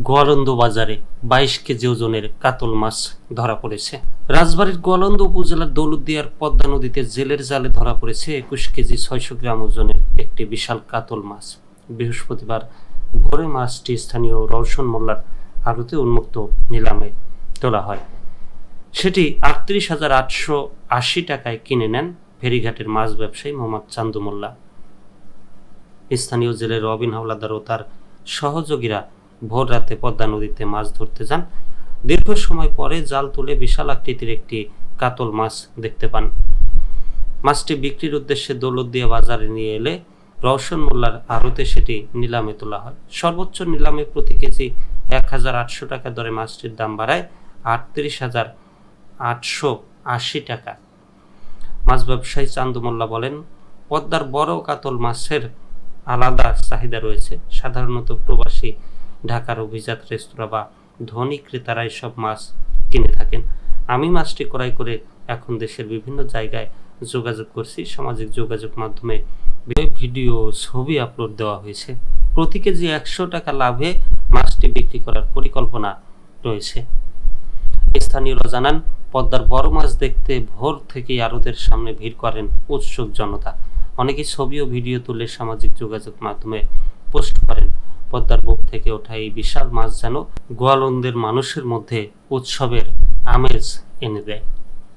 গোয়ালন্দ বাজারে 22 কেজি ওজনের কাতল মাছ ধরা পড়েছে। রাজবাড়ীর গোয়ালন্দ উপজেলার দৌলতদিয়ার পদ্মা নদীতে জেলের জালে ধরা পড়েছে 21 কেজি 600 গ্রাম ওজনের একটি বিশাল কাতল মাছ। বৃহস্পতিবার ভোরে মাছটি স্থানীয় রওশন মোল্লার আড়তে উন্মুক্ত নিলামে তোলা হয়। সেটি 38,880 টাকায় কিনে নেন ফেরিঘাটের মাছ ব্যবসায়ী মোহাম্মদ চান্দু মোল্লা। স্থানীয় জেলে রবিন হাওলাদার ও তার সহযোগীরা ভোর রাতে পদ্মা নদীতে মাছ ধরতে যান। দীর্ঘ সময় পরে জাল তুলে বিশাল আকৃতির একটি কাতল মাছ দেখতে পান। মাছটি বিক্রির উদ্দেশ্যে দৌলতদিয়া বাজারে নিয়ে এলে রওশন মোল্লার আড়তে সেটি নিলামে তোলা হয়। সর্বোচ্চ নিলামে প্রতি কেজি 1,800 টাকা দরে মাছটির দাম বাড়ায় 38,880 টাকা। মাছ ব্যবসায়ী চান্দু মোল্লা বলেন, পদ্মার বড় কাতল মাছের আলাদা চাহিদা রয়েছে। সাধারণত প্রবাসী, ঢাকার অভিজাত রেস্তোরাঁ বা ধনী ক্রেতারা এসব মাছ কিনে থাকেন। আমি মাছটি ক্রয় করে এখন দেশের বিভিন্ন জায়গায় যোগাযোগ করছি। সামাজিক যোগাযোগ মাধ্যমে ভিডিও, ছবি আপলোড দেওয়া হয়েছে। প্রতি কেজি 100 টাকা লাভে মাছটি বিক্রি করার পরিকল্পনা রয়েছে। স্থানীয়রা জানান, পদ্মার বড় মাছ দেখতে ভোর থেকেই আড়তের সামনে ভিড় করেন উৎসুক জনতা। অনেকে ছবি ও ভিডিও তুলে সামাজিক যোগাযোগ মাধ্যমে পোস্ট করেন। পদ্মার বুক থেকে ওঠা এই বিশাল মাছ যেন গোয়ালন্দের মানুষের মধ্যে উৎসবের আমেজ এনে দেয়।